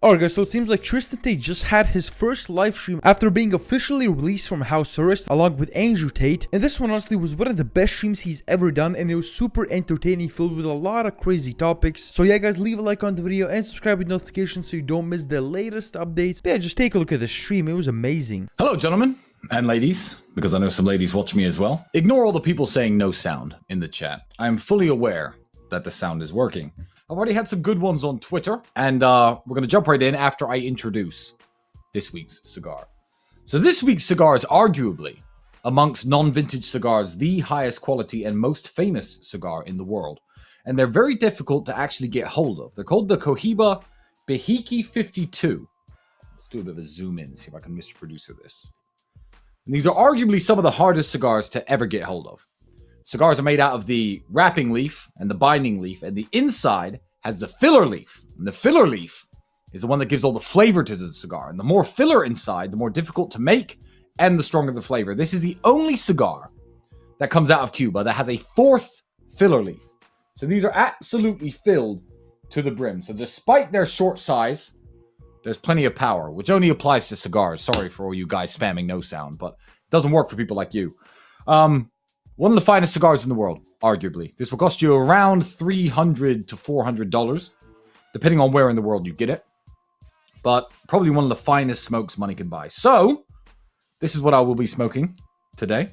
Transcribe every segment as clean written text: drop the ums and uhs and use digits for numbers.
Alright guys, so it seems like Tristen Tate just had his first live stream after being officially released from house arrest along with Andrewtate, and this one honestly was one of the best streams he's ever done, and it was super entertaining, filled with a lot of crazy topics. So yeah guys, leave a like on the video and subscribe with notifications so you don't miss the latest updates. But yeah, just take a look at the stream, it was amazing. Hello gentlemen and ladies, because I know some ladies watch me as well. Ignore all the people saying no sound in the chat. I am fully aware that the sound is working. I've already had some good ones on Twitter, and we're going to jump right in after I introduce this week's cigar. So this week's cigar is arguably, amongst non-vintage cigars, the highest quality and most famous cigar in the world. And they're very difficult to actually get hold of. They're called the Cohiba Behike 52. Let's do a bit of a zoom in, see if I can Mr. Producer this. And these are arguably some of the hardest cigars to ever get hold of. Cigars are made out of the wrapping leaf and the binding leaf, and the inside has the filler leaf. And the filler leaf is the one that gives all the flavor to the cigar. And the more filler inside, the more difficult to make and the stronger the flavor. This is the only cigar that comes out of Cuba that has a fourth filler leaf. So these are absolutely filled to the brim. So despite their short size, there's plenty of power, which only applies to cigars. Sorry for all you guys spamming no sound, but it doesn't work for people like you. One of the finest cigars in the world, arguably. This will cost you around $300 to $400, depending on where in the world you get it. But probably one of the finest smokes money can buy. So, this is what I will be smoking today.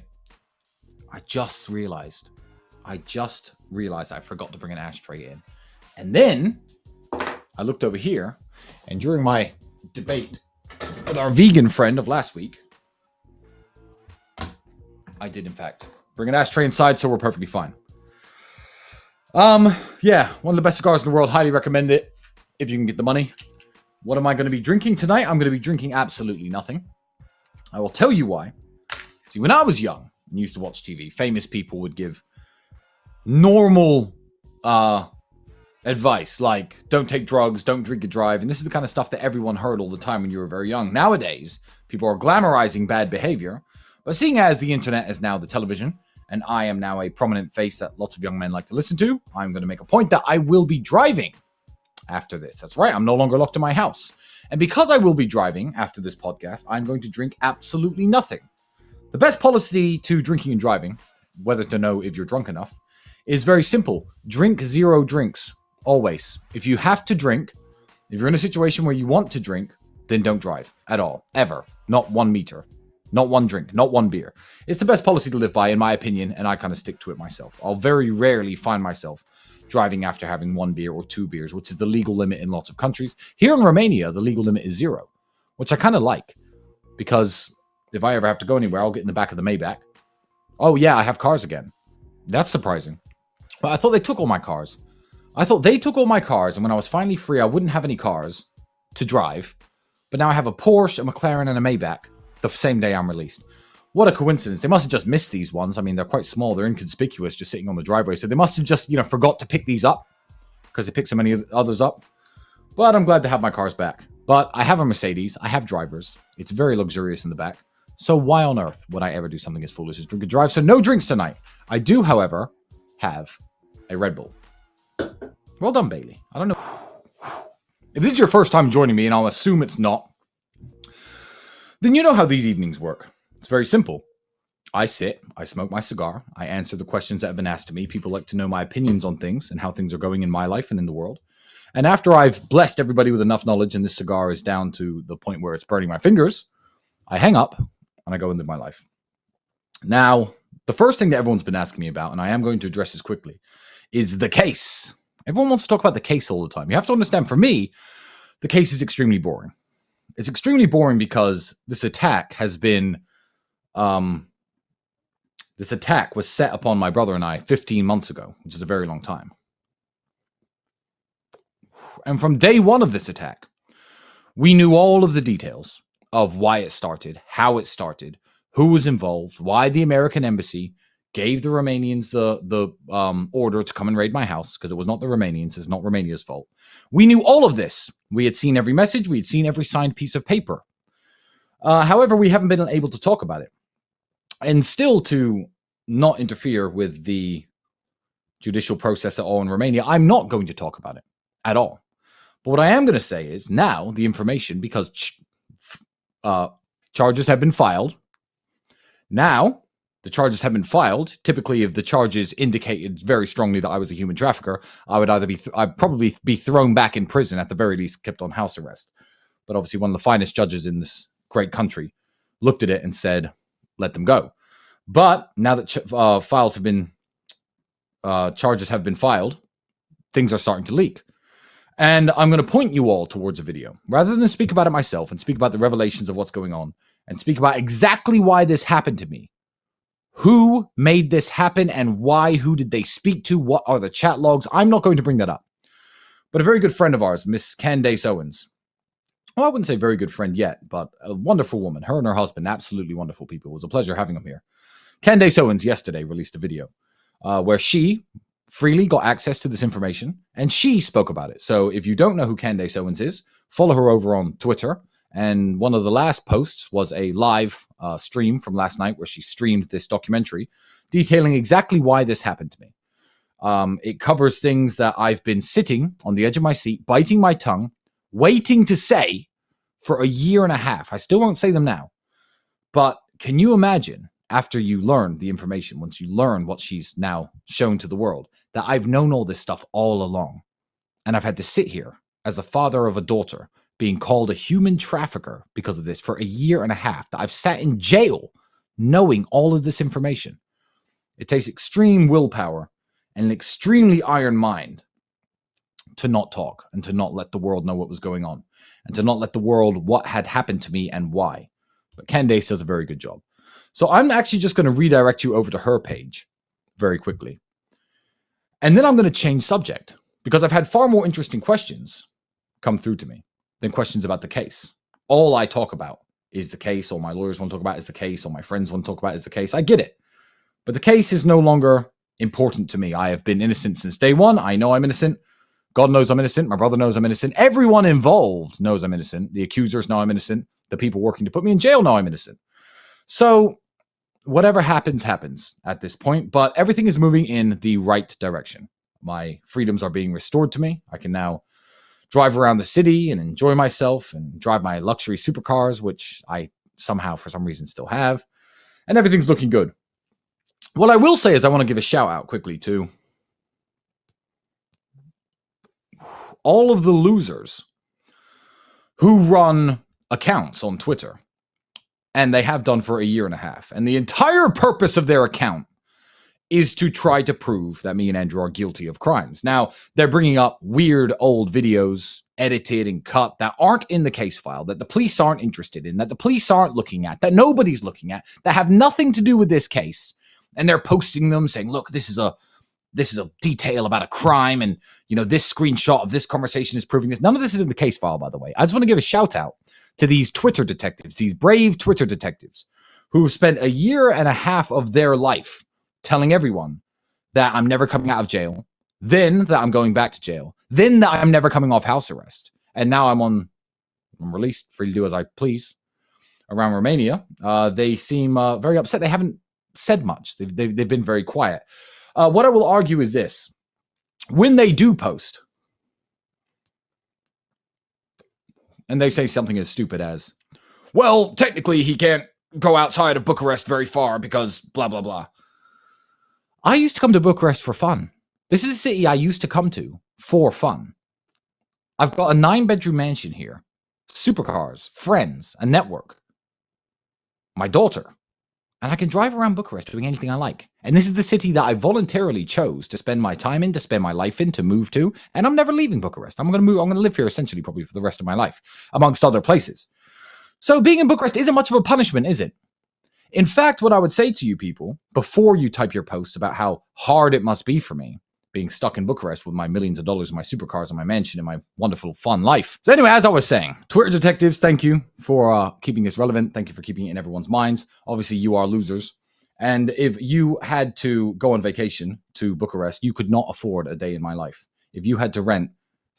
I just realized I forgot to bring an ashtray in. And then, I looked over here, and during my debate with our vegan friend of last week, I did, in fact, bring an ashtray inside, so we're perfectly fine. Yeah, one of the best cigars in the world. Highly recommend it if you can get the money. What am I going to be drinking tonight? I'm going to be drinking absolutely nothing. I will tell you why. See, when I was young and used to watch TV, famous people would give normal advice, like don't take drugs, don't drink and drive. And this is the kind of stuff that everyone heard all the time when you were very young. Nowadays, people are glamorizing bad behavior. But seeing as the internet is now the television, and I am now a prominent face that lots of young men like to listen to, I'm going to make a point that I will be driving after this. That's right, I'm no longer locked in my house. And because I will be driving after this podcast, I'm going to drink absolutely nothing. The best policy to drinking and driving, whether to know if you're drunk enough, is very simple. Drink zero drinks, always. If you have to drink, if you're in a situation where you want to drink, then don't drive at all, ever. Not 1 meter. Not one drink, not one beer. It's the best policy to live by, in my opinion, and I kind of stick to it myself. I'll very rarely find myself driving after having 1 beer or 2 beers, which is the legal limit in lots of countries. Here in Romania, the legal limit is 0, which I kind of like, because if I ever have to go anywhere, I'll get in the back of the Maybach. Oh yeah, I have cars again. That's surprising. But I thought they took all my cars. And when I was finally free, I wouldn't have any cars to drive. But now I have a Porsche, a McLaren, and a Maybach. The same day I'm released. What a coincidence. They must have just missed these ones. I mean, they're quite small. They're inconspicuous, just sitting on the driveway. So they must have just, forgot to pick these up because they picked so many others up. But I'm glad to have my cars back. But I have a Mercedes. I have drivers. It's very luxurious in the back. So why on earth would I ever do something as foolish as drink and drive? So no drinks tonight. I do, however, have a Red Bull. Well done, Bailey. I don't know. If this is your first time joining me, and I'll assume it's not, then you know how these evenings work. It's very simple. I sit, I smoke my cigar, I answer the questions that have been asked to me. People like to know my opinions on things and how things are going in my life and in the world. And after I've blessed everybody with enough knowledge and this cigar is down to the point where it's burning my fingers, I hang up and I go into my life. Now, the first thing that everyone's been asking me about, and I am going to address this quickly, is the case. Everyone wants to talk about the case all the time. You have to understand, for me, the case is extremely boring. It's extremely boring because this attack has been, this attack was set upon my brother and I 15 months ago, which is a very long time. And from day one of this attack, we knew all of the details of why it started, how it started, who was involved, why the American embassy gave the Romanians the order to come and raid my house, because it was not the Romanians, it's not Romania's fault. We knew all of this. We had seen every message, we had seen every signed piece of paper. However, we haven't been able to talk about it. And still, to not interfere with the judicial process at all in Romania, I'm not going to talk about it at all. But what I am going to say is now the information, because charges have been filed. Now the charges have been filed. Typically, if the charges indicated very strongly that I was a human trafficker, I'd probably be thrown back in prison, at the very least kept on house arrest. But obviously one of the finest judges in this great country looked at it and said, let them go. But now that charges have been filed, things are starting to leak. And I'm going to point you all towards a video. Rather than speak about it myself and speak about the revelations of what's going on and speak about exactly why this happened to me, who made this happen and why, who did they speak to, what are the chat logs, I'm not going to bring that up. But a very good friend of ours, Miss Candace Owens, well, I wouldn't say very good friend yet, but a wonderful woman. Her and her husband, absolutely wonderful people. It was a pleasure having them here. Candace Owens yesterday released a video where she freely got access to this information and she spoke about it. So if you don't know who Candace Owens is, follow her over on Twitter. And one of the last posts was a live stream from last night where she streamed this documentary detailing exactly why this happened to me. It covers things that I've been sitting on the edge of my seat, biting my tongue, waiting to say for a year and a half. I still won't say them now. But can you imagine, after you learn the information, once you learn what she's now shown to the world, that I've known all this stuff all along. And I've had to sit here as the father of a daughter being called a human trafficker because of this for a year and a half, that I've sat in jail knowing all of this information. It takes extreme willpower and an extremely iron mind to not talk and to not let the world know what was going on and to not let the world what had happened to me and why. But Candace does a very good job. So I'm actually just going to redirect you over to her page very quickly. And then I'm going to change subject because I've had far more interesting questions come through to me than questions about the case. All I talk about is the case. All my lawyers want to talk about is the case. All my friends want to talk about is the case. I get it. But the case is no longer important to me. I have been innocent since day one. I know I'm innocent. God knows I'm innocent. My brother knows I'm innocent. Everyone involved knows I'm innocent. The accusers know I'm innocent. The people working to put me in jail know I'm innocent. So whatever happens, happens at this point. But everything is moving in the right direction. My freedoms are being restored to me. I can now drive around the city and enjoy myself and drive my luxury supercars, which I somehow, for some reason, still have. And everything's looking good. What I will say is I want to give a shout out quickly to all of the losers who run accounts on Twitter. And they have done for a year and a half. And the entire purpose of their account is to try to prove that me and Andrew are guilty of crimes. Now, they're bringing up weird old videos, edited and cut, that aren't in the case file, that the police aren't interested in, that the police aren't looking at, that nobody's looking at, that have nothing to do with this case. And they're posting them saying, look, this is a detail about a crime. And, you know, this screenshot of this conversation is proving this. None of this is in the case file, by the way. I just want to give a shout out to these Twitter detectives, these brave Twitter detectives who have spent a year and a half of their life telling everyone that I'm never coming out of jail, then that I'm going back to jail, then that I'm never coming off house arrest. And now I'm released, free to do as I please around Romania. They seem very upset. They haven't said much. They've been very quiet. What I will argue is this. When they do post, and they say something as stupid as, well, technically he can't go outside of Bucharest very far because blah, blah, blah. I used to come to Bucharest for fun. This is a city I used to come to for fun. I've got a 9-bedroom mansion here, supercars, friends, a network, my daughter, and I can drive around Bucharest doing anything I like. And this is the city that I voluntarily chose to spend my time in, to spend my life in, to move to. And I'm never leaving Bucharest. I'm going to live here essentially probably for the rest of my life, amongst other places. So being in Bucharest isn't much of a punishment, is it? In fact, what I would say to you people, before you type your posts about how hard it must be for me, being stuck in Bucharest with my millions of dollars and my supercars and my mansion and my wonderful, fun life. So anyway, as I was saying, Twitter detectives, thank you for keeping this relevant. Thank you for keeping it in everyone's minds. Obviously, you are losers. And if you had to go on vacation to Bucharest, you could not afford a day in my life. If you had to rent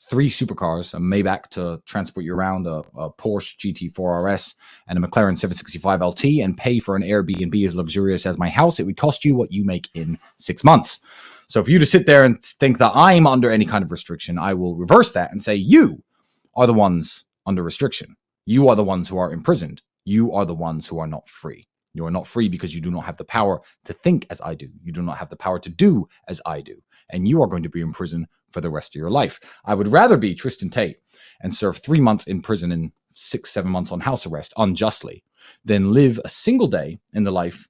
3 supercars, a Maybach to transport you around, a Porsche GT4 RS, and a McLaren 765 LT, and pay for an Airbnb as luxurious as my house, it would cost you what you make in 6 months. So for you to sit there and think that I'm under any kind of restriction, I will reverse that and say you are the ones under restriction. You are the ones who are imprisoned. You are the ones who are not free. You are not free because you do not have the power to think as I do. You do not have the power to do as I do. And you are going to be in prison for the rest of your life. I would rather be Tristen Tate and serve 3 months in prison and 6-7 months on house arrest unjustly than live a single day in the life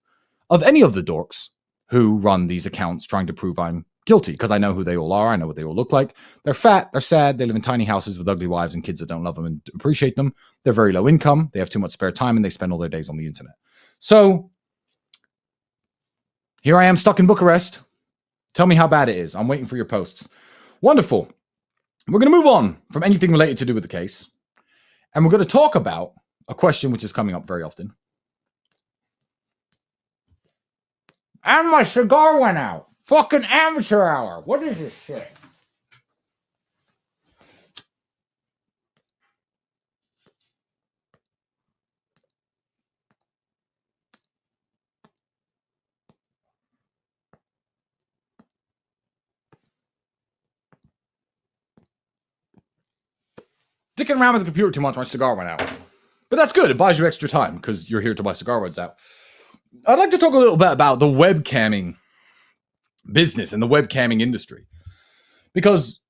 of any of the dorks who run these accounts trying to prove I'm guilty, because I know who they all are. I know what they all look like. They're fat, they're sad, they live in tiny houses with ugly wives and kids that don't love them and appreciate them. They're very low income, they have too much spare time, and they spend all their days on the internet. So here I am stuck in Bucharest. Tell me how bad it is. I'm waiting for your posts. Wonderful. We're going to move on from anything related to do with the case. And we're going to talk about a question which is coming up very often. And my cigar went out. Fucking amateur hour. What is this shit? Dicking around with the computer too much, my cigar went out. But that's good. It buys you extra time because you're here till my cigar runs out. I'd like to talk a little bit about the webcamming business and the webcamming industry. Because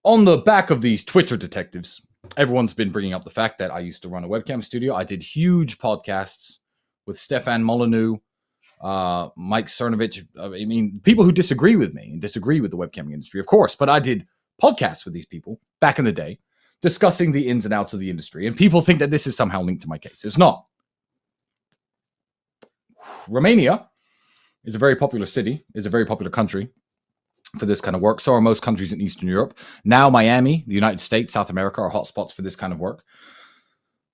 on the back of these Twitter detectives, everyone's been bringing up the fact that I used to run a webcam studio. I did huge podcasts with Stefan Molyneux, Mike Cernovich. I mean, people who disagree with me and disagree with the webcamming industry, of course. But I did podcasts with these people back in the day, discussing the ins and outs of the industry. And people think that this is somehow linked to my case. It's not. Romania is a very popular city, is a very popular country for this kind of work. So are most countries in Eastern Europe. Now Miami, the United States, South America are hotspots for this kind of work.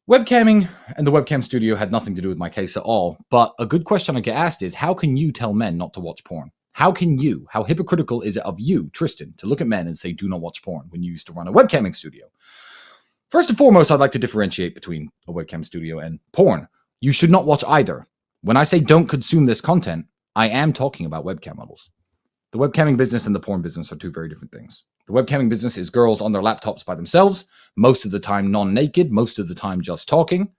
Webcamming and the webcam studio had nothing to do with my case at all. But a good question I get asked is, how can you tell men not to watch porn? How hypocritical is it of you, Tristen, to look at men and say, do not watch porn when you used to run a webcamming studio? First and foremost, I'd like to differentiate between a webcam studio and porn. You should not watch either. When I say don't consume this content, I am talking about webcam models. The webcamming business and the porn business are two very different things. The webcamming business is girls on their laptops by themselves, most of the time non-naked, most of the time just talking,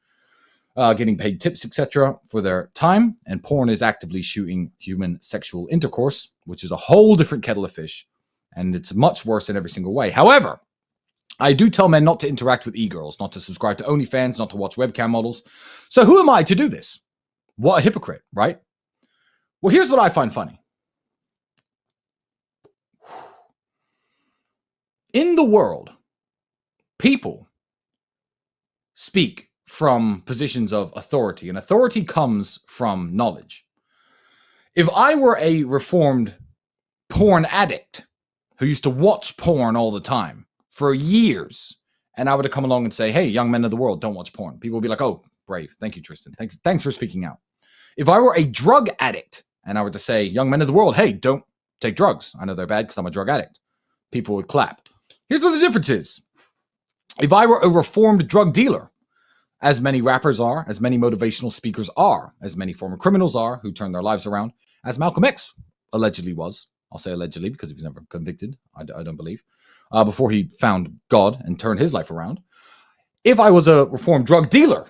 getting paid tips, etc. for their time. And porn is actively shooting human sexual intercourse, which is a whole different kettle of fish. And it's much worse in every single way. However, I do tell men not to interact with e-girls, not to subscribe to OnlyFans, not to watch webcam models. So who am I to do this? What a hypocrite, right? Well, here's what I find funny. In the world, people speak from positions of authority, and authority comes from knowledge. If I were a reformed porn addict who used to watch porn all the time for years, and I would have come along and say, hey, young men of the world, don't watch porn, people would be like, oh, brave. Thank you, Tristen. Thanks for speaking out. If I were a drug addict and I were to say, young men of the world, hey, don't take drugs. I know they're bad because I'm a drug addict. People would clap. Here's what the difference is. If I were a reformed drug dealer, as many rappers are, as many motivational speakers are, as many former criminals are who turned their lives around, as Malcolm X allegedly was. I'll say allegedly because he was never convicted, I don't believe, before he found God and turned his life around. If I was a reformed drug dealer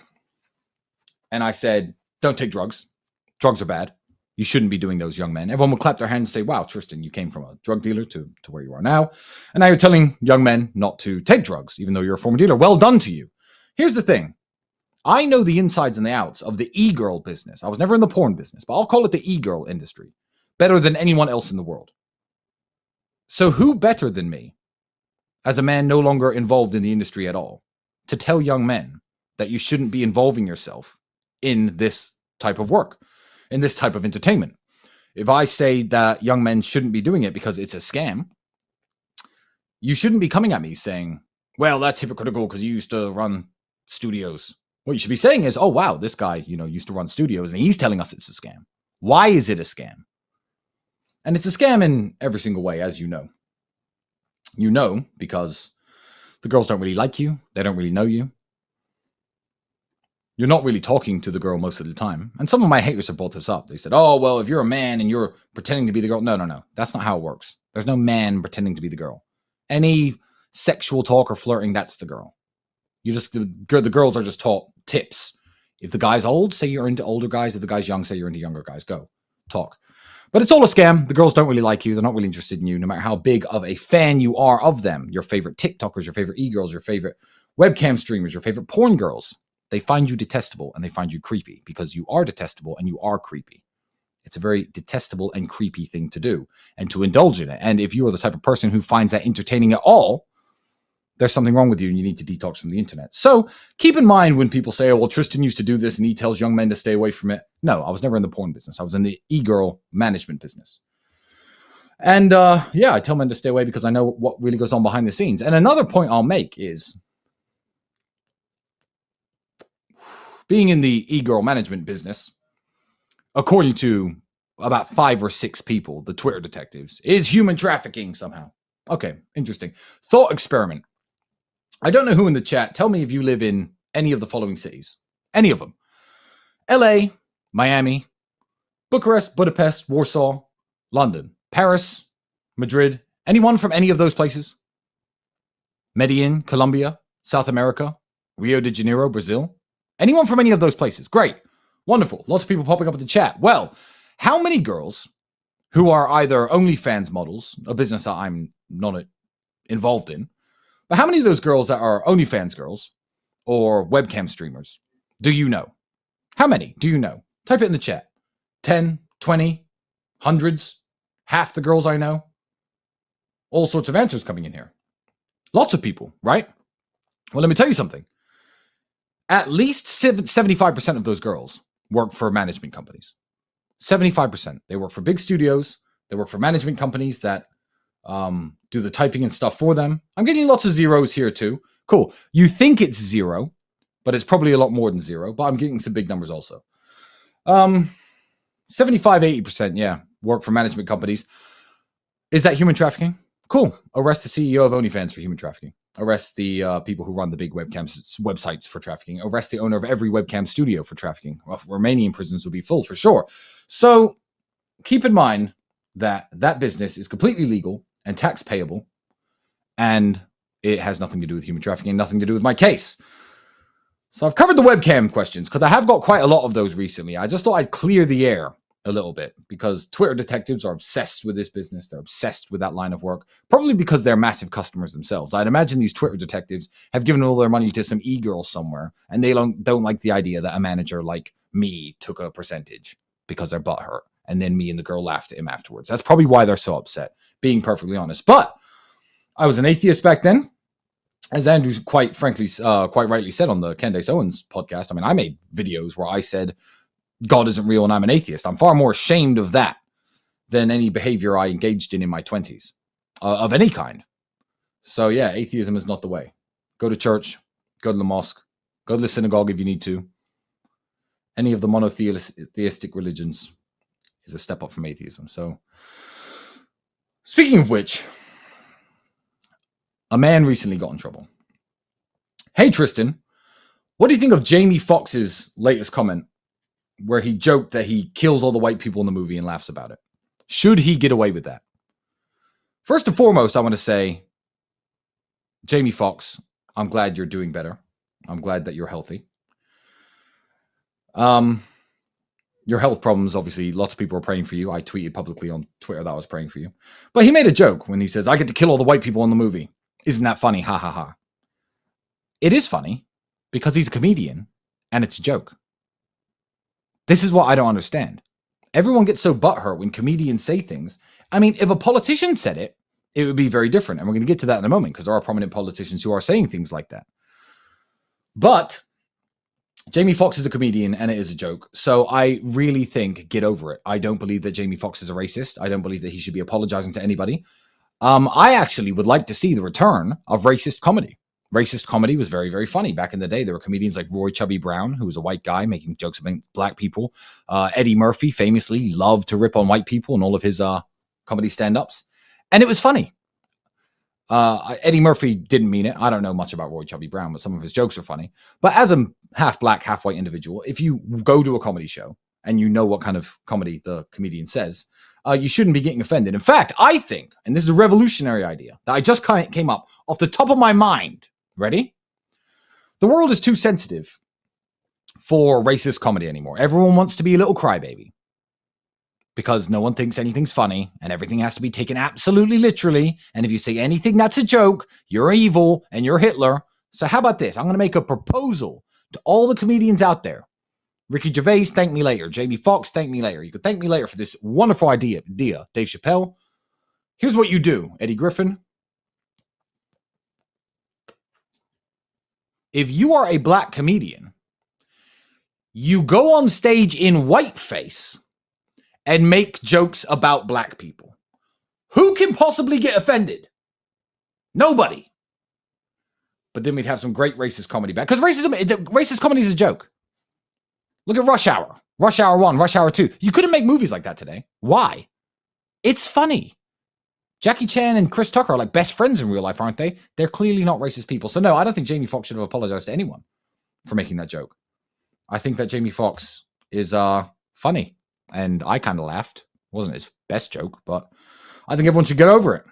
and I said, don't take drugs, drugs are bad, you shouldn't be doing those, young men, everyone would clap their hands and say, wow, Tristen, you came from a drug dealer to where you are now. And now you're telling young men not to take drugs, even though you're a former dealer. Well done to you. Here's the thing. I know the insides and the outs of the e-girl business. I was never in the porn business, but I'll call it the e-girl industry better than anyone else in the world. So who better than me, as a man no longer involved in the industry at all, to tell young men that you shouldn't be involving yourself in this type of work, in this type of entertainment? If I say that young men shouldn't be doing it because it's a scam, you shouldn't be coming at me saying, well, that's hypocritical because you used to run studios. What you should be saying is, oh, wow, this guy, used to run studios and he's telling us it's a scam. Why is it a scam? And it's a scam in every single way, as you know. You know, because the girls don't really like you. They don't really know you. You're not really talking to the girl most of the time. And some of my haters have brought this up. They said, oh, well, if you're a man and you're pretending to be the girl. No. That's not how it works. There's no man pretending to be the girl. Any sexual talk or flirting, that's the girl. The girls are just taught tips. If the guy's old, say you're into older guys. If the guy's young, say you're into younger guys. Go talk. But it's all a scam. The girls don't really like you. They're not really interested in you, no matter how big of a fan you are of them. Your favorite TikTokers, your favorite e-girls, your favorite webcam streamers, your favorite porn girls. They find you detestable and they find you creepy because you are detestable and you are creepy. It's a very detestable and creepy thing to do and to indulge in it. And if you are the type of person who finds that entertaining at all, there's something wrong with you and you need to detox from the internet. So keep in mind when people say, oh, well, Tristen used to do this and he tells young men to stay away from it. No, I was never in the porn business. I was in the e-girl management business. And I tell men to stay away because I know what really goes on behind the scenes. And another point I'll make is being in the e-girl management business, according to about 5 or 6 people, the Twitter detectives, is human trafficking somehow. Okay, interesting. Thought experiment. I don't know who in the chat. Tell me if you live in any of the following cities. Any of them. LA, Miami, Bucharest, Budapest, Warsaw, London, Paris, Madrid. Anyone from any of those places? Medellin, Colombia, South America, Rio de Janeiro, Brazil. Anyone from any of those places? Great. Wonderful. Lots of people popping up in the chat. Well, how many girls who are either OnlyFans models, a business that I'm not involved in, but how many of those girls that are OnlyFans girls or webcam streamers do you know? How many do you know? Type it in the chat. 10, 20, hundreds, half the girls I know. All sorts of answers coming in here. Lots of people, right? Well, let me tell you something. At least 75% of those girls work for management companies. 75%. They work for big studios. They work for management companies that do the typing and stuff for them. I'm getting lots of zeros here too. Cool. You think it's 0, but it's probably a lot more than 0. But I'm getting some big numbers also. 75, 80%, yeah, work for management companies. Is that human trafficking? Cool. Arrest the CEO of OnlyFans for human trafficking. Arrest the people who run the big websites for trafficking. Arrest the owner of every webcam studio for trafficking. Well, Romanian prisons will be full for sure. So keep in mind that that business is completely legal and tax payable, and it has nothing to do with human trafficking, nothing to do with my case. So I've covered the webcam questions because I have got quite a lot of those recently. I just thought I'd clear the air a little bit because Twitter detectives are obsessed with this business. They're obsessed with that line of work, probably because they're massive customers themselves. I'd imagine these Twitter detectives have given all their money to some e-girl somewhere, and they don't like the idea that a manager like me took a percentage because they're butthurt, and then me and the girl laughed at him afterwards. That's probably why they're so upset, being perfectly honest. But I was an atheist back then. As Andrew quite rightly said on the Candace Owens podcast, I mean, I made videos where I said God isn't real and I'm an atheist. I'm far more ashamed of that than any behavior I engaged in my 20s of any kind. So yeah, atheism is not the way. Go to church, go to the mosque, go to the synagogue if you need to. Any of the monotheistic religions is a step up from atheism. So speaking of which, a man recently got in trouble. Hey, Tristen, what do you think of Jamie Foxx's latest comment where he joked that he kills all the white people in the movie and laughs about it? Should he get away with that? First and foremost, I want to say, Jamie Foxx, I'm glad you're doing better. I'm glad that you're healthy. Your health problems, obviously, lots of people are praying for you. I tweeted publicly on Twitter that I was praying for you. But he made a joke when he says, I get to kill all the white people in the movie. Isn't that funny? Ha, ha, ha. It is funny because he's a comedian and it's a joke. This is what I don't understand. Everyone gets so butthurt when comedians say things. I mean, if a politician said it, it would be very different. And we're going to get to that in a moment because there are prominent politicians who are saying things like that. But Jamie Foxx is a comedian and it is a joke. So I really think get over it. I don't believe that Jamie Foxx is a racist. I don't believe that he should be apologizing to anybody. I actually would like to see the return of racist comedy. Racist comedy was very, very funny. Back in the day, there were comedians like Roy Chubby Brown, who was a white guy making jokes about black people. Eddie Murphy famously loved to rip on white people in all of his comedy stand-ups. And it was funny. Eddie Murphy didn't mean it. I don't know much about Roy Chubby Brown, but some of his jokes are funny. But as a half black, half white individual, if you go to a comedy show and you know what kind of comedy the comedian says, you shouldn't be getting offended. In fact, I think, and this is a revolutionary idea that I just came up off the top of my mind. Ready? The world is too sensitive for racist comedy anymore. Everyone wants to be a little crybaby because no one thinks anything's funny and everything has to be taken absolutely literally. And if you say anything that's a joke, you're evil and you're Hitler. So how about this? I'm going to make a proposal to all the comedians out there. Ricky Gervais, thank me later. Jamie Foxx, thank me later. You can thank me later for this wonderful idea. Dave Chappelle. Here's what you do, Eddie Griffin. If you are a black comedian, you go on stage in whiteface and make jokes about black people. Who can possibly get offended? Nobody. But then we'd have some great racist comedy back. Because racist comedy is a joke. Look at Rush Hour. Rush Hour 1, Rush Hour 2. You couldn't make movies like that today. Why? It's funny. Jackie Chan and Chris Tucker are like best friends in real life, aren't they? They're clearly not racist people. So no, I don't think Jamie Foxx should have apologized to anyone for making that joke. I think that Jamie Foxx is funny. And I kind of laughed. It wasn't his best joke, but I think everyone should get over it.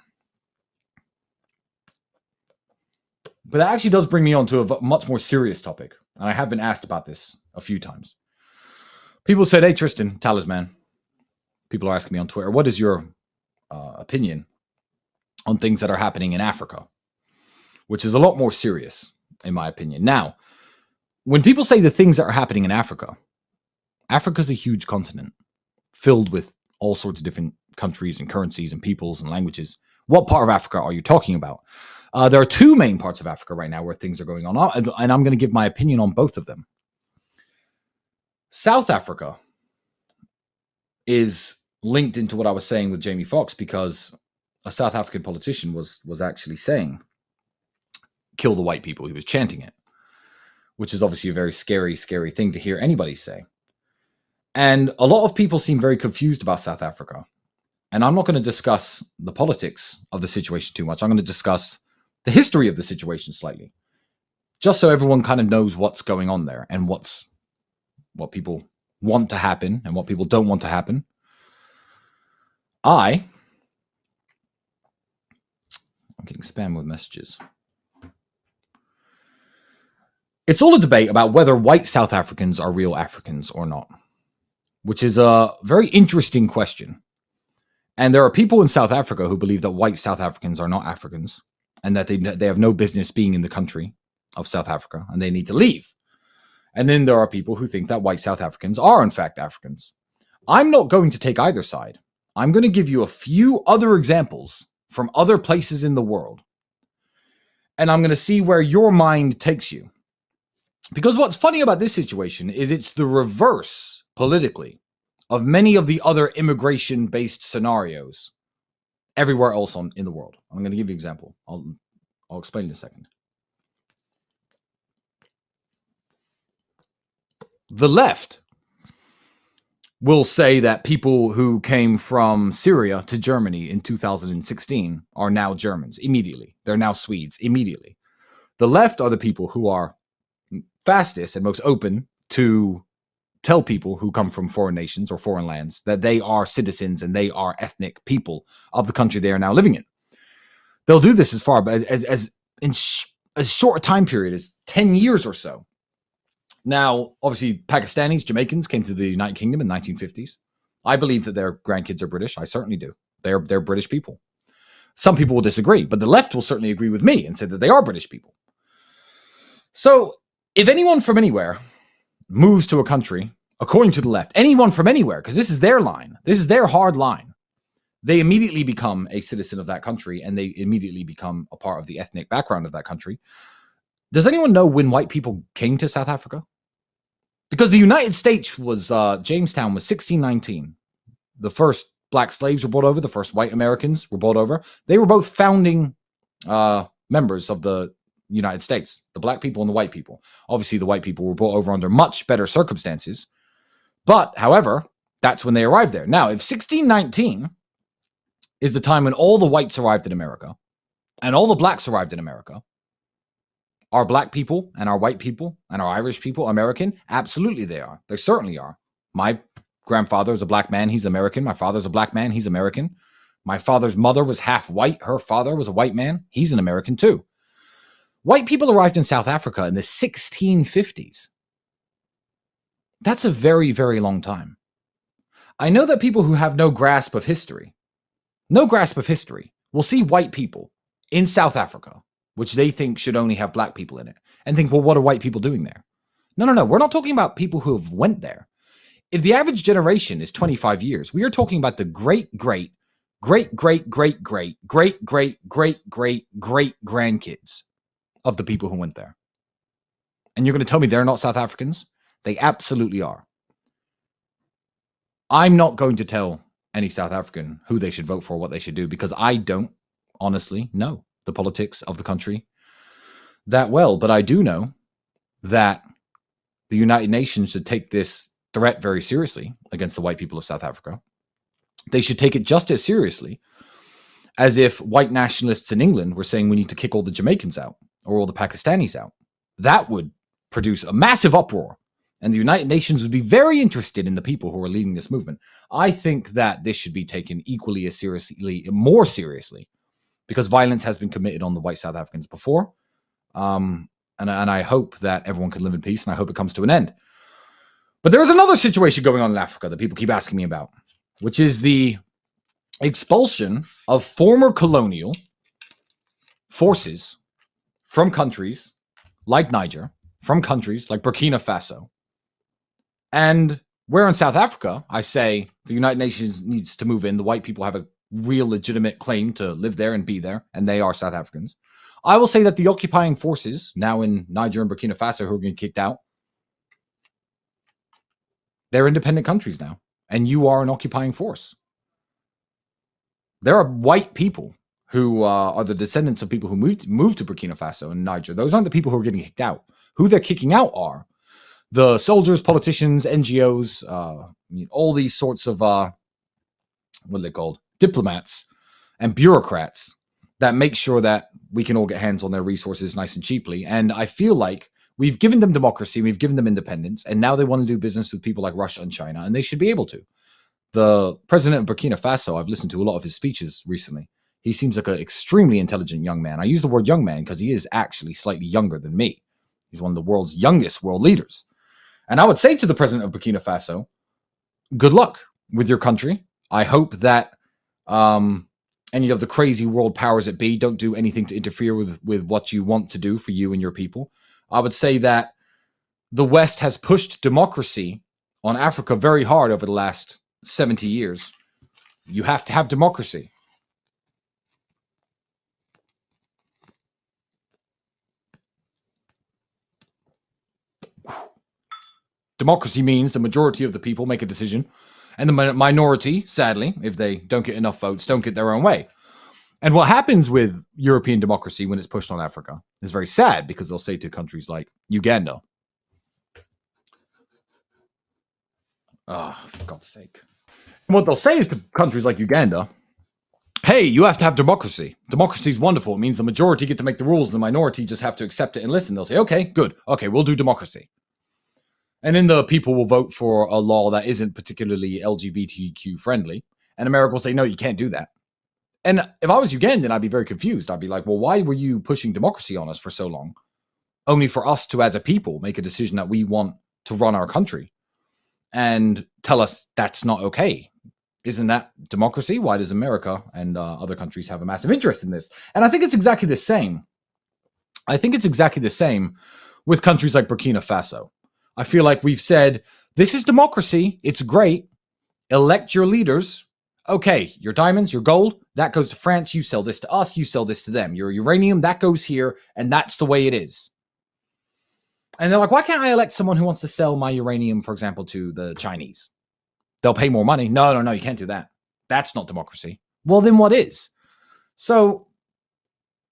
But that actually does bring me on to a much more serious topic. And I have been asked about this a few times. People said, hey, Tristen, Talisman. People are asking me on Twitter, what is your opinion on things that are happening in Africa? Which is a lot more serious, in my opinion. Now, when people say the things that are happening in Africa, Africa's a huge continent filled with all sorts of different countries and currencies and peoples and languages. What part of Africa are you talking about? There are two main parts of Africa right now where things are going on, and I'm going to give my opinion on both of them. South Africa is linked into what I was saying with Jamie Foxx because a South African politician was actually saying, kill the white people. He was chanting it, which is obviously a very scary, scary thing to hear anybody say. And a lot of people seem very confused about South Africa. And I'm not going to discuss the politics of the situation too much. I'm going to discuss the history of the situation slightly, just so everyone kind of knows what's going on there and what people want to happen and what people don't want to happen. I'm getting spam with messages. It's all a debate about whether white South Africans are real Africans or not, which is a very interesting question. And there are people in South Africa who believe that white South Africans are not Africans and that they have no business being in the country of South Africa and they need to leave. And then there are people who think that white South Africans are in fact Africans. I'm not going to take either side. I'm going to give you a few other examples from other places in the world. And I'm going to see where your mind takes you. Because what's funny about this situation is it's the reverse politically of many of the other immigration-based scenarios everywhere else in the world. I'm going to give you an example. I'll explain in a second. The left will say that people who came from Syria to Germany in 2016 are now Germans immediately. They're now Swedes immediately. The left are the people who are fastest and most open to tell people who come from foreign nations or foreign lands that they are citizens and they are ethnic people of the country they are now living in. They'll do this as far as in a short time period as 10 years or so. Now, obviously, Pakistanis, Jamaicans came to the United Kingdom in the 1950s. I believe that their grandkids are British. I certainly do. They're British people. Some people will disagree, but the left will certainly agree with me and say that they are British people. So if anyone from anywhere moves to a country, according to the left, anyone from anywhere, because this is their line, this is their hard line, they immediately become a citizen of that country and they immediately become a part of the ethnic background of that country. Does anyone know when white people came to South Africa? Because the United States was, Jamestown was 1619. The first black slaves were brought over. The first white Americans were brought over. They were both founding members of the United States, the black people and the white people. Obviously, the white people were brought over under much better circumstances. But, however, that's when they arrived there. Now, if 1619 is the time when all the whites arrived in America and all the blacks arrived in America, are black people and our white people and our Irish people American? Absolutely they are. They certainly are. My grandfather is a black man. He's American. My father's a black man. He's American. My father's mother was half white. Her father was a white man. He's an American too. White people arrived in South Africa in the 1650s. That's a very, very long time. I know that people who have no grasp of history, will see white people in South Africa, which they think should only have black people in it, and think, well, what are white people doing there? No. We're not talking about people who have went there. If the average generation is 25 years, we are talking about the great grandkids of the people who went there. And you're going to tell me they're not South Africans? They absolutely are. I'm not going to tell any South African who they should vote for, what they should do, because I don't honestly know the politics of the country that well. But I do know that the United Nations should take this threat very seriously against the white people of South Africa. They should take it just as seriously as if white nationalists in England were saying we need to kick all the Jamaicans out or all the Pakistanis out. That would produce a massive uproar, and the United Nations would be very interested in the people who are leading this movement. I think that this should be taken equally as seriously, more seriously, because violence has been committed on the white South Africans before. And I hope that everyone can live in peace, and I hope it comes to an end. But there's another situation going on in Africa that people keep asking me about, which is the expulsion of former colonial forces from countries like Niger, from countries like Burkina Faso. And where in South Africa, I say the United Nations needs to move in. The white people have a real legitimate claim to live there and be there, and they are South Africans. I will say that the occupying forces now in Niger and Burkina Faso who are getting kicked out, they're independent countries now, and you are an occupying force. There are white people who are the descendants of people who moved to Burkina Faso and Niger. Those aren't the people who are getting kicked out. Who they're kicking out are the soldiers, politicians, NGOs, all these sorts of, what are they called? Diplomats and bureaucrats that make sure that we can all get hands on their resources nice and cheaply. And I feel like we've given them democracy, we've given them independence, and now they want to do business with people like Russia and China, and they should be able to. The president of Burkina Faso, I've listened to a lot of his speeches recently. He seems like an extremely intelligent young man. I use the word young man because he is actually slightly younger than me. He's one of the world's youngest world leaders. And I would say to the president of Burkina Faso, good luck with your country. I hope that any of the crazy world powers that be don't do anything to interfere with what you want to do for you and your people. I would say that the West has pushed democracy on Africa very hard over the last 70 years. You have to have democracy. Democracy means the majority of the people make a decision, and the minority, sadly, if they don't get enough votes, don't get their own way. And what happens with European democracy when it's pushed on Africa is very sad, because they'll say to countries like Uganda, for God's sake. And what they'll say is to countries like Uganda, hey, you have to have democracy. Democracy is wonderful. It means the majority get to make the rules, and the minority just have to accept it and listen. They'll say, okay, good. Okay, we'll do democracy. And then the people will vote for a law that isn't particularly LGBTQ friendly. And America will say, no, you can't do that. And if I was Ugandan, I'd be very confused. I'd be like, well, why were you pushing democracy on us for so long? Only for us to, as a people, make a decision that we want to run our country and tell us that's not okay. Isn't that democracy? Why does America and other countries have a massive interest in this? And I think it's exactly the same. I think it's exactly the same with countries like Burkina Faso. I feel like we've said, this is democracy. It's great. Elect your leaders. Okay, your diamonds, your gold, that goes to France. You sell this to us. You sell this to them. Your uranium, that goes here. And that's the way it is. And they're like, why can't I elect someone who wants to sell my uranium, for example, to the Chinese? They'll pay more money. No, you can't do that. That's not democracy. Well, then what is? So,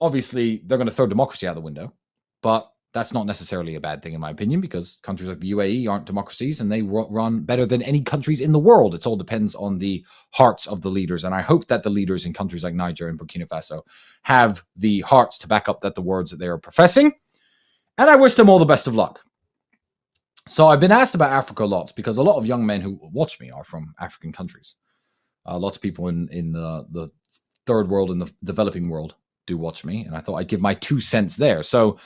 obviously, they're going to throw democracy out the window. But that's not necessarily a bad thing, in my opinion, because countries like the UAE aren't democracies, and they run better than any countries in the world. It all depends on the hearts of the leaders. And I hope that the leaders in countries like Niger and Burkina Faso have the hearts to back up the words that they are professing. And I wish them all the best of luck. So I've been asked about Africa lots, because a lot of young men who watch me are from African countries. Lots of people in the third world and the developing world do watch me, and I thought I'd give my 2 cents there. So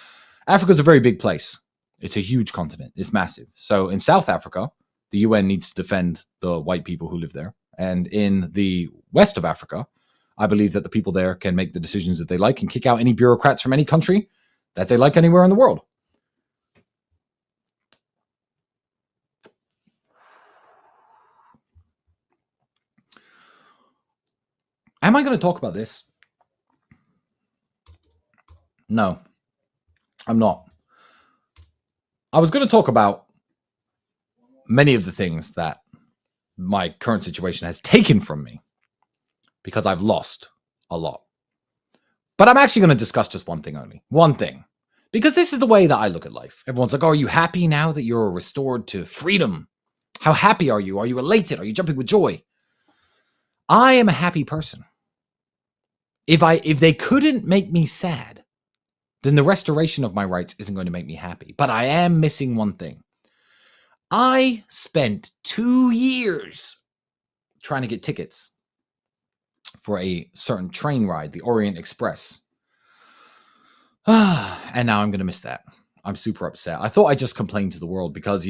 Africa's a very big place. It's a huge continent. It's massive. So in South Africa, the UN needs to defend the white people who live there. And in the west of Africa, I believe that the people there can make the decisions that they like and kick out any bureaucrats from any country that they like anywhere in the world. Am I going to talk about this? No, I'm not. I was going to talk about many of the things that my current situation has taken from me because I've lost a lot. But I'm actually going to discuss just one thing only. One thing. Because this is the way that I look at life. Everyone's like, oh, are you happy now that you're restored to freedom? How happy are you? Are you elated? Are you jumping with joy? I am a happy person. If they couldn't make me sad, then the restoration of my rights isn't going to make me happy. But I am missing one thing. I spent 2 years trying to get tickets for a certain train ride, the Orient Express. And now I'm going to miss that. I'm super upset. I thought I just complained to the world because,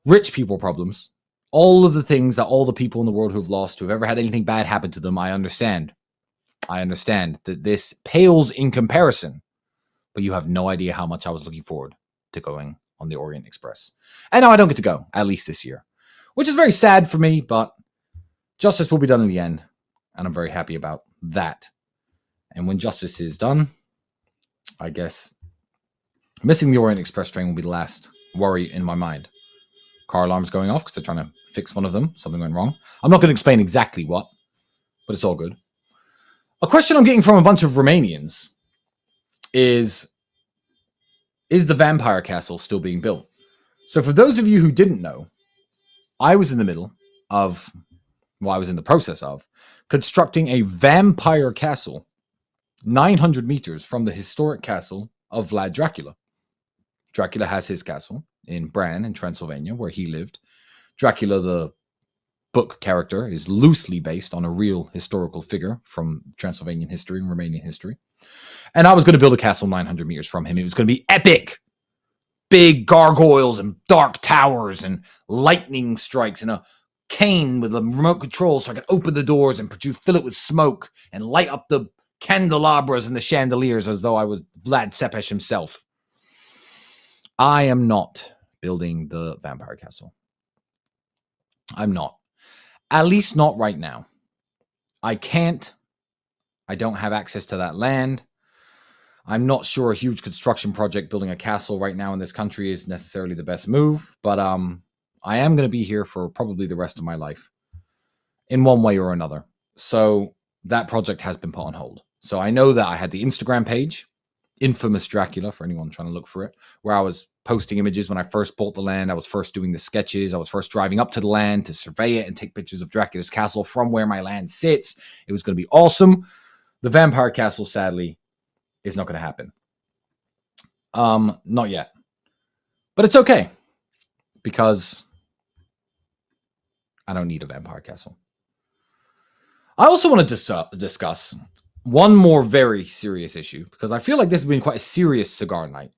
rich people problems, all of the things that all the people in the world who've lost, who've ever had anything bad happen to them, I understand. I understand that this pales in comparison, but you have no idea how much I was looking forward to going on the Orient Express. And now I don't get to go, at least this year, which is very sad for me, but justice will be done in the end. And I'm very happy about that. And when justice is done, I guess missing the Orient Express train will be the last worry in my mind. Car alarms going off because they're trying to fix one of them. Something went wrong. I'm not going to explain exactly what, but it's all good. A question I'm getting from a bunch of Romanians is the vampire castle still being built? So for those of you who didn't know, I was in the process of constructing a vampire castle 900 meters from the historic castle of Vlad Dracula. Dracula has his castle in Bran in Transylvania, where he lived. Dracula, the book character, is loosely based on a real historical figure from Transylvanian history and Romanian history. And I was going to build a castle 900 meters from him. It was going to be epic. Big gargoyles and dark towers and lightning strikes and a cane with a remote control so I could open the doors and fill it with smoke and light up the candelabras and the chandeliers as though I was Vlad Tepes himself. I am not building the vampire castle. I'm not. At least not right now. I can't. I don't have access to that land. I'm not sure a huge construction project building a castle right now in this country is necessarily the best move, but I am going to be here for probably the rest of my life in one way or another. So that project has been put on hold. So I know that I had the Instagram page, Infamous Dracula, for anyone trying to look for it, where I was posting images when I first bought the land. I was first doing the sketches. I was first driving up to the land to survey it and take pictures of Dracula's castle from where my land sits. It was going to be awesome. The vampire castle, sadly, is not going to happen. Not yet. But it's okay, because I don't need a vampire castle. I also want to discuss one more very serious issue, because I feel like this has been quite a serious cigar night.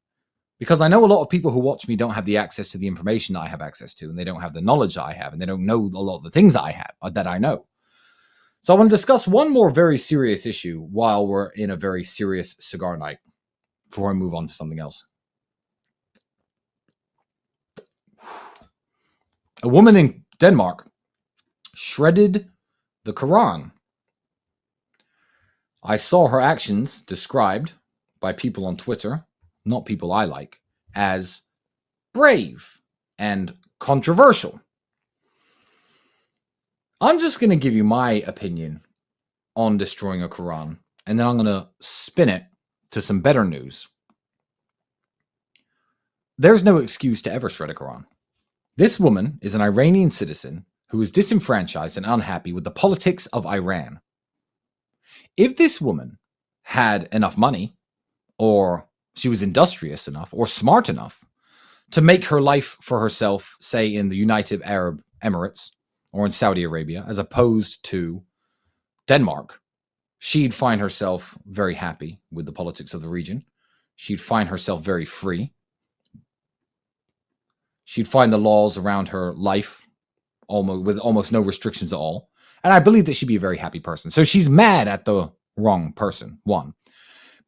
Because I know a lot of people who watch me don't have the access to the information that I have access to, and they don't have the knowledge that I have, and they don't know a lot of the things that I have, that I know. So I want to discuss one more very serious issue while we're in a very serious cigar night before I move on to something else. A woman in Denmark shredded the Quran. I saw her actions described by people on Twitter, not people I like, as brave and controversial. I'm just going to give you my opinion on destroying a Quran, and then I'm going to spin it to some better news. There's no excuse to ever shred a Quran. This woman is an Iranian citizen who is disenfranchised and unhappy with the politics of Iran. If this woman had enough money, or she was industrious enough or smart enough to make her life for herself, say in the United Arab Emirates or in Saudi Arabia, as opposed to Denmark, she'd find herself very happy with the politics of the region. She'd find herself very free. She'd find the laws around her life with almost no restrictions at all. And I believe that she'd be a very happy person. So she's mad at the wrong person, one.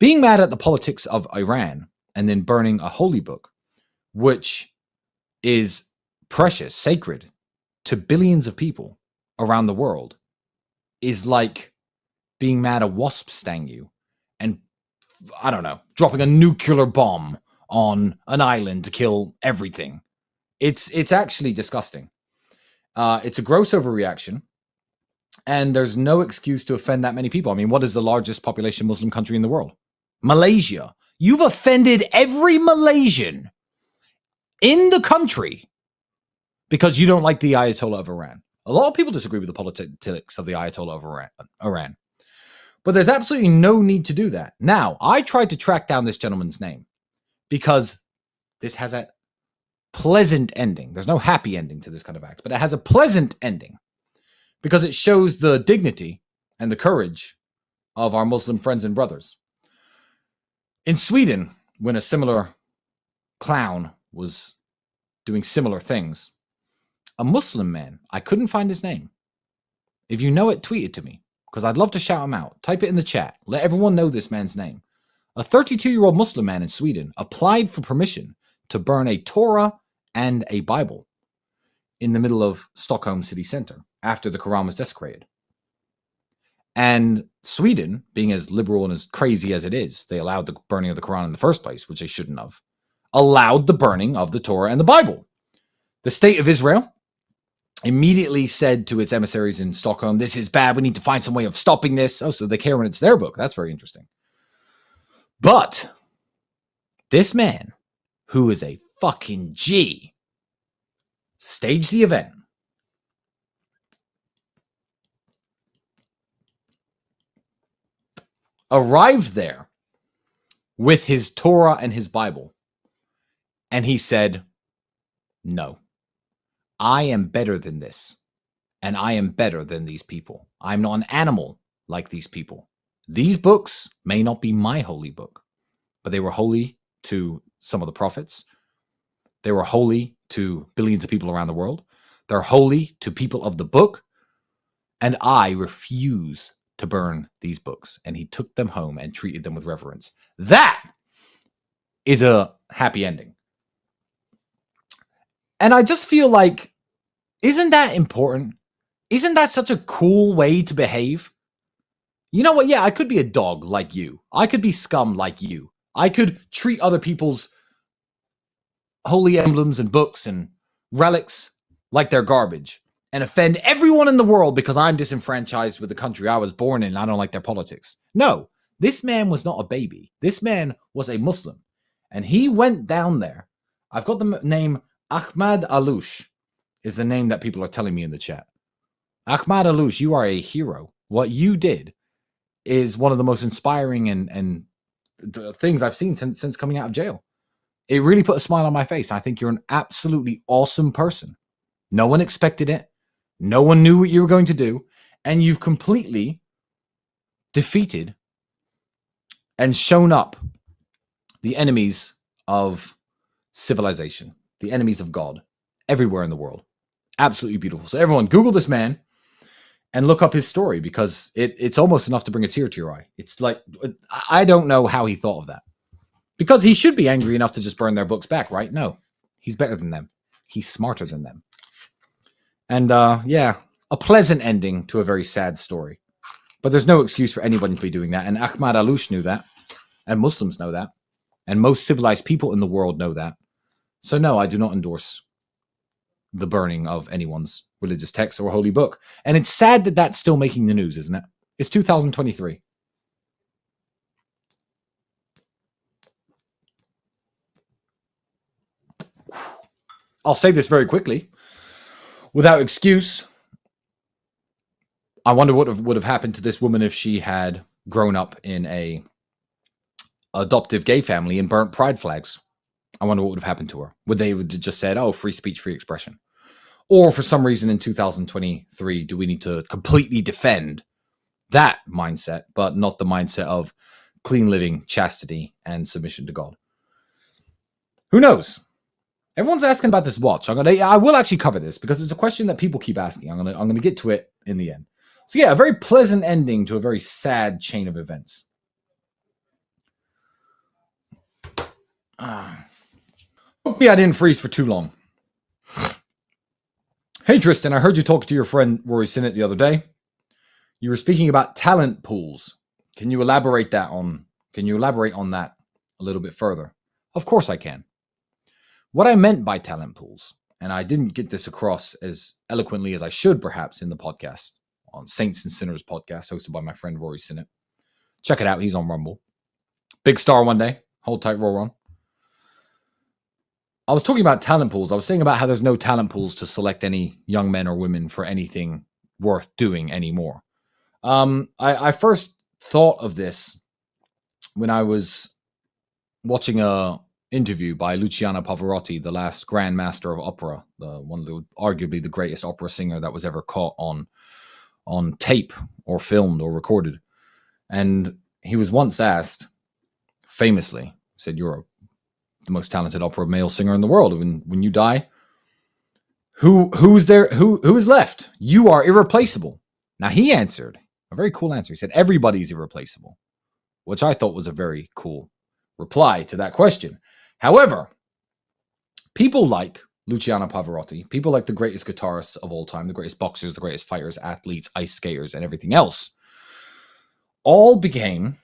Being mad at the politics of Iran and then burning a holy book, which is precious, sacred to billions of people around the world, is like being mad a wasp stung you and, I don't know, dropping a nuclear bomb on an island to kill everything. It's actually disgusting. It's a gross overreaction, and there's no excuse to offend that many people. I mean, what is the largest population Muslim country in the world? Malaysia. You've offended every Malaysian in the country because you don't like the Ayatollah of Iran. A lot of people disagree with the politics of the Ayatollah of Iran. But there's absolutely no need to do that. Now, I tried to track down this gentleman's name because this has a pleasant ending. There's no happy ending to this kind of act, but it has a pleasant ending because it shows the dignity and the courage of our Muslim friends and brothers. In Sweden, when a similar clown was doing similar things, a Muslim man, I couldn't find his name. If you know it, tweet it to me because I'd love to shout him out. Type it in the chat. Let everyone know this man's name. A 32-year-old Muslim man in Sweden applied for permission to burn a Torah and a Bible in the middle of Stockholm city center after the Quran was desecrated. And Sweden, being as liberal and as crazy as it is, they allowed the burning of the Quran in the first place, which they shouldn't have, allowed the burning of the Torah and the Bible. The state of Israel immediately said to its emissaries in Stockholm, this is bad, we need to find some way of stopping this. Oh, so they care when it's their book. That's very interesting. But this man, who is a fucking G, staged the event. Arrived there with his Torah and his Bible. And he said, no, I am better than this. And I am better than these people. I'm not an animal like these people. These books may not be my holy book, but they were holy to some of the prophets. They were holy to billions of people around the world. They're holy to people of the book. And I refuse to burn these books. And he took them home and treated them with reverence. That is a happy ending. And I just feel like, isn't that important? Isn't that such a cool way to behave? You know what? Yeah, I could be a dog like you. I could be scum like you. I could treat other people's holy emblems and books and relics like they're garbage and offend everyone in the world because I'm disenfranchised with the country I was born in and I don't like their politics. No, this man was not a baby. This man was a Muslim. And he went down there. I've got the name Ahmad Aloush is the name that people are telling me in the chat. Ahmad Aloush, you are a hero. What you did is one of the most inspiring and things I've seen since coming out of jail. It really put a smile on my face. I think you're an absolutely awesome person. No one expected it. No one knew what you were going to do. And you've completely defeated and shown up the enemies of civilization, the enemies of God, everywhere in the world. Absolutely beautiful. So everyone, Google this man and look up his story because it's almost enough to bring a tear to your eye. It's like, I don't know how he thought of that. Because he should be angry enough to just burn their books back, right? No, he's better than them. He's smarter than them. And yeah, a pleasant ending to a very sad story. But there's no excuse for anybody to be doing that. And Ahmad Aloush knew that. And Muslims know that. And most civilized people in the world know that. So no, I do not endorse the burning of anyone's religious text or holy book. And it's sad that that's still making the news, isn't it? It's 2023. I'll say this very quickly. Without excuse, I wonder what would have happened to this woman if she had grown up in a adoptive gay family and burnt pride flags. I wonder what would have happened to her. Would they have just said, oh, free speech, free expression? Or for some reason in 2023, do we need to completely defend that mindset, but not the mindset of clean living, chastity, and submission to God. Who knows? Everyone's asking about this watch. I will actually cover this because it's a question that people keep asking. I'm gonna get to it in the end. So yeah, a very pleasant ending to a very sad chain of events. Hopefully I didn't freeze for too long. Hey Tristen, I heard you talk to your friend Rory Sinnett the other day. You were speaking about talent pools. Can you elaborate on that a little bit further? Of course I can. What I meant by talent pools, and I didn't get this across as eloquently as I should perhaps in the podcast, on Saints and Sinners podcast hosted by my friend Rory Sinnett. Check it out. He's on Rumble. Big star one day. Hold tight, roll on. I was talking about talent pools. I was saying about how there's no talent pools to select any young men or women for anything worth doing anymore. I first thought of this when I was watching a interview by Luciano Pavarotti, the last Grand Master of Opera, arguably the greatest opera singer that was ever caught on tape or filmed or recorded. And he was once asked, famously, said, "You're the most talented opera male singer in the world. When you die, who's there? Who is left? You are irreplaceable." Now he answered a very cool answer. He said, "Everybody's irreplaceable," which I thought was a very cool reply to that question. However, people like Luciano Pavarotti, people like the greatest guitarists of all time, the greatest boxers, the greatest fighters, athletes, ice skaters, and everything else, all became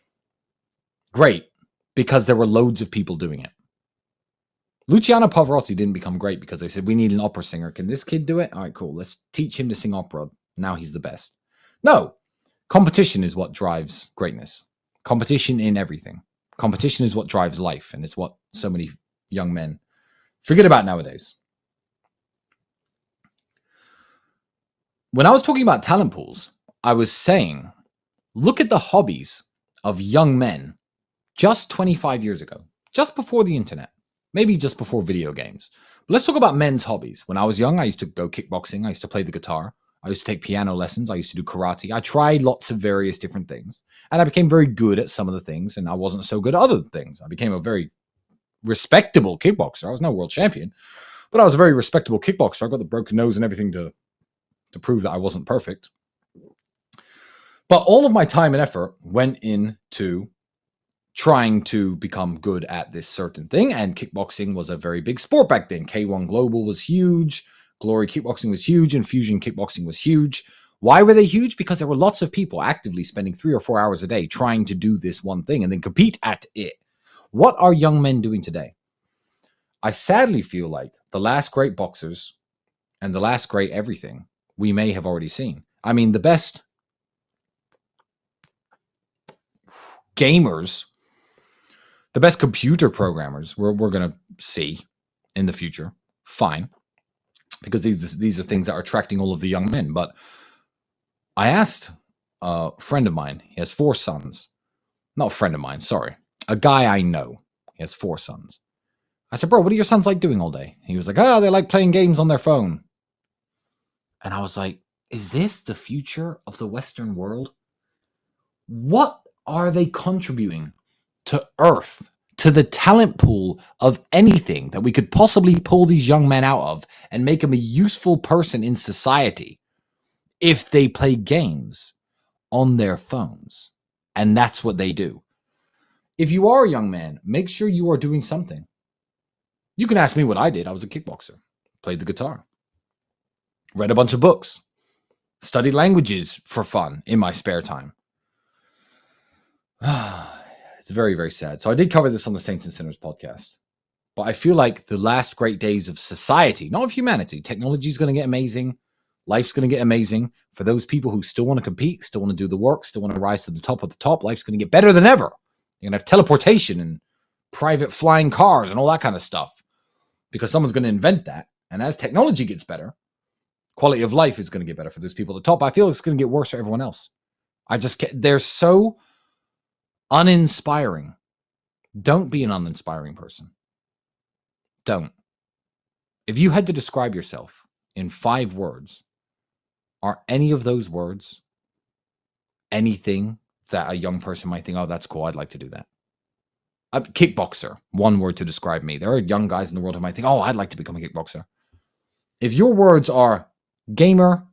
great because there were loads of people doing it. Luciano Pavarotti didn't become great because they said, "We need an opera singer. Can this kid do it? All right, cool. Let's teach him to sing opera. Now he's the best." No, competition is what drives greatness. Competition in everything. Competition is what drives life, and it's what so many young men forget about nowadays. When I was talking about talent pools, I was saying, look at the hobbies of young men just 25 years ago, just before the internet, maybe just before video games. But let's talk about men's hobbies. When I was young, I used to go kickboxing. I used to play the guitar. I used to take piano lessons. I used to do karate. I tried lots of various different things. And I became very good at some of the things, and I wasn't so good at other things. I became a very respectable kickboxer. I was no world champion, but I was a very respectable kickboxer. I got the broken nose and everything to prove that I wasn't perfect. But all of my time and effort went into trying to become good at this certain thing, and kickboxing was a very big sport back then. K1 Global was huge. Glory Kickboxing was huge, and Fusion Kickboxing was huge. Why were they huge? Because there were lots of people actively spending 3 or 4 hours a day trying to do this one thing and then compete at it. What are young men doing today? I sadly feel like the last great boxers and the last great everything we may have already seen. I mean, the best gamers, the best computer programmers we're going to see in the future, fine, because these are things that are attracting all of the young men. But I asked a friend of mine, he has 4 sons. Not a friend of mine, sorry. A guy I know. He has 4 sons. I said, "Bro, what are your sons like doing all day?" He was like, "Oh, they like playing games on their phone." And I was like, is this the future of the Western world? What are they contributing to Earth, to the talent pool of anything that we could possibly pull these young men out of and make them a useful person in society if they play games on their phones? And that's what they do. If you are a young man, make sure you are doing something. You can ask me what I did. I was a kickboxer, played the guitar, read a bunch of books, studied languages for fun in my spare time. It's very, very sad. So I did cover this on the Saints and Sinners podcast. But I feel like the last great days of society, not of humanity, technology is going to get amazing. Life's going to get amazing. For those people who still want to compete, still want to do the work, still want to rise to the top of the top, life's going to get better than ever. You're going to have teleportation and private flying cars and all that kind of stuff because someone's going to invent that. And as technology gets better, quality of life is going to get better for those people at the top. I feel it's going to get worse for everyone else. They're so uninspiring. Don't be an uninspiring person. Don't. If you had to describe yourself in 5 words, are any of those words anything that a young person might think, oh, that's cool, I'd like to do that. A kickboxer, one word to describe me. There are young guys in the world who might think, oh, I'd like to become a kickboxer. If your words are gamer,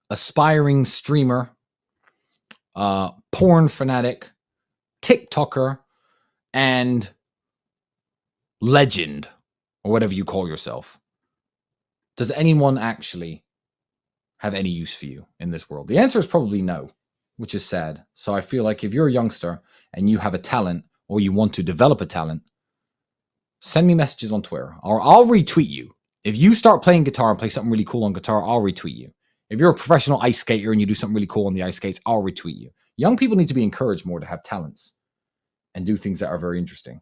aspiring streamer, porn fanatic, TikToker, and legend, or whatever you call yourself, does anyone actually have any use for you in this world? The answer is probably no, which is sad. So I feel like if you're a youngster and you have a talent or you want to develop a talent, send me messages on Twitter or I'll retweet you. If you start playing guitar and play something really cool on guitar, I'll retweet you. If you're a professional ice skater and you do something really cool on the ice skates, I'll retweet you. Young people need to be encouraged more to have talents and do things that are very interesting.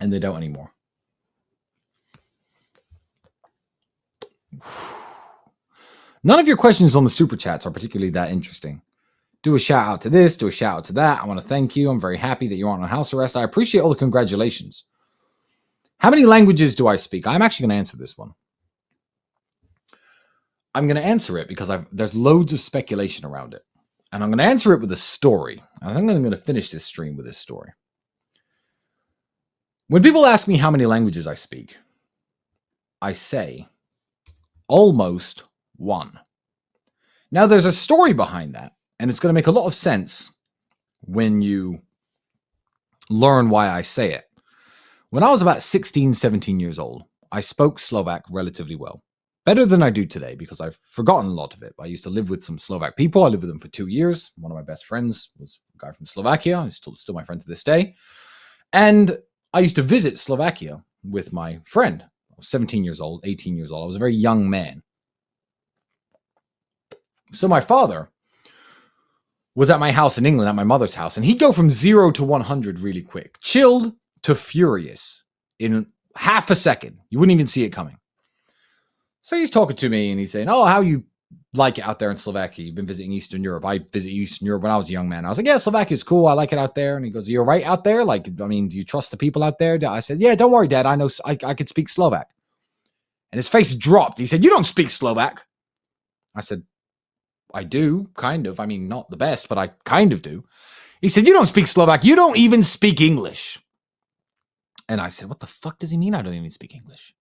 And they don't anymore. None of your questions on the super chats are particularly that interesting. Do a shout out to this, do a shout out to that. I want to thank you. I'm very happy that you aren't on house arrest. I appreciate all the congratulations. How many languages do I speak? I'm actually going to answer this one. I'm going to answer it because there's loads of speculation around it. And I'm going to answer it with a story. I think I'm going to finish this stream with this story. When people ask me how many languages I speak, I say almost one. Now, there's a story behind that, and it's going to make a lot of sense when you learn why I say it. When I was about 16, 17 years old, I spoke Slovak relatively well. Better than I do today because I've forgotten a lot of it. I used to live with some Slovak people. I lived with them for 2 years. One of my best friends was a guy from Slovakia. He's still my friend to this day. And I used to visit Slovakia with my friend. I was 17 years old, 18 years old. I was a very young man. So my father was at my house in England, at my mother's house, and he'd go from 0 to 100 really quick. Chilled to furious in half a second. You wouldn't even see it coming. So he's talking to me and he's saying, oh, how you like it out there in Slovakia? You've been visiting Eastern Europe. I visited Eastern Europe when I was a young man. I was like, yeah, Slovakia is cool. I like it out there. And he goes, you're right out there? Like, I mean, do you trust the people out there? I said, yeah, don't worry, Dad. I know I could speak Slovak. And his face dropped. He said, you don't speak Slovak. I said, I do, kind of. I mean, not the best, but I kind of do. He said, you don't speak Slovak. You don't even speak English. And I said, what the fuck does he mean I don't even speak English?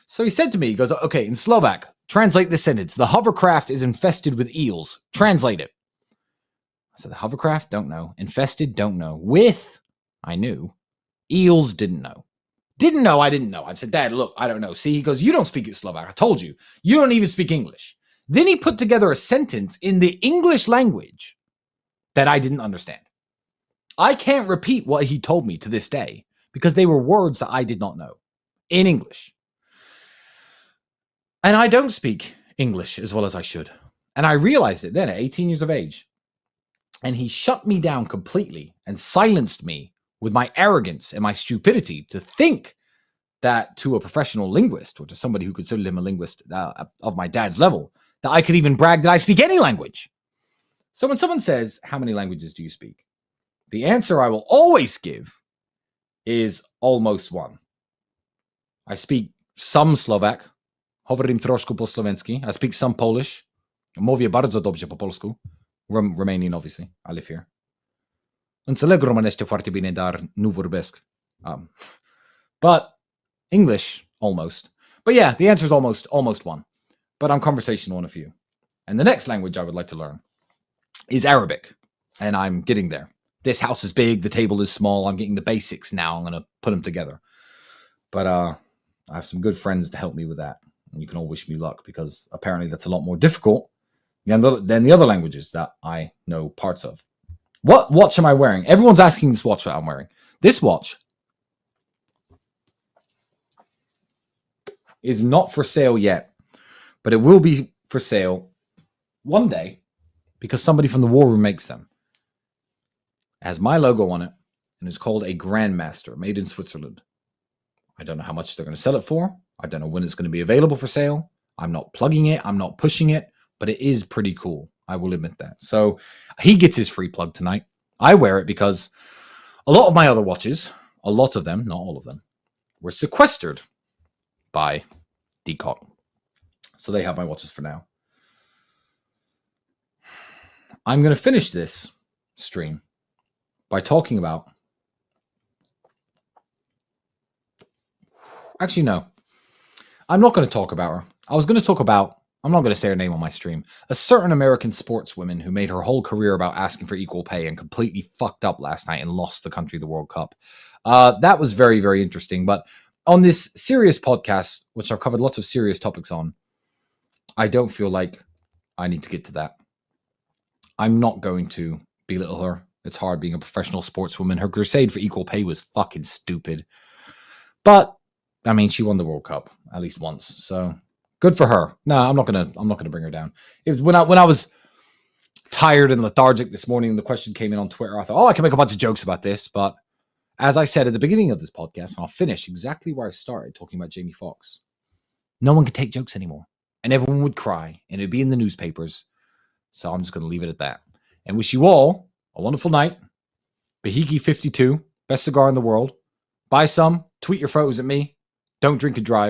So he said to me, he goes, okay, in Slovak, translate this sentence. The hovercraft is infested with eels. Translate it. I said, the hovercraft? Don't know. Infested? Don't know. With? I knew. Eels? Didn't know. Didn't know, I didn't know. I said, Dad, look, I don't know. See, he goes, you don't speak Slovak. I told you. You don't even speak English. Then he put together a sentence in the English language that I didn't understand. I can't repeat what he told me to this day because they were words that I did not know in English. And I don't speak English as well as I should. And I realized it then at 18 years of age. And he shut me down completely and silenced me with my arrogance and my stupidity to think that to a professional linguist or to somebody who considered him a linguist of my dad's level, that I could even brag that I speak any language. So when someone says, how many languages do you speak? The answer I will always give is almost one. I speak some Slovak. Hovorím trošku po slovensky. I speak some Polish. Mówię bardzo dobrze po polsku. Romanian, obviously. I live here. But English, almost. But yeah, the answer is almost one. But I'm conversational on a few. And the next language I would like to learn is Arabic. And I'm getting there. This house is big. The table is small. I'm getting the basics now. I'm going to put them together. But I have some good friends to help me with that. And you can all wish me luck because apparently that's a lot more difficult than the other languages that I know parts of. What watch am I wearing? Everyone's asking this watch that I'm wearing. This watch is not for sale yet, but it will be for sale one day because somebody from the War Room makes them. It has my logo on it and it's called a Grandmaster, made in Switzerland. I don't know how much they're going to sell it for. I don't know when it's going to be available for sale. I'm not plugging it. I'm not pushing it, but it is pretty cool. I will admit that. So he gets his free plug tonight. I wear it because a lot of my other watches, a lot of them, not all of them, were sequestered by Decot. So they have my watches for now. I'm going to finish this stream by talking about... Actually, no. I'm not going to talk about her. I was going to talk about... I'm not going to say her name on my stream. A certain American sportswoman who made her whole career about asking for equal pay and completely fucked up last night and lost the country the World Cup. That was very, very interesting. But on this serious podcast, which I've covered lots of serious topics on, I don't feel like I need to get to that. I'm not going to belittle her. It's hard being a professional sportswoman. Her crusade for equal pay was fucking stupid. But, I mean, she won the World Cup at least once. So... good for her. No, I'm not gonna bring her down. It was when I was tired and lethargic this morning and the question came in on Twitter, I thought, I can make a bunch of jokes about this. But as I said at the beginning of this podcast, and I'll finish exactly where I started talking about Jamie Foxx, no one could take jokes anymore. And everyone would cry and it'd be in the newspapers. So I'm just gonna leave it at that. And wish you all a wonderful night. Bahiki 52, best cigar in the world. Buy some, tweet your photos at me. Don't drink and drive.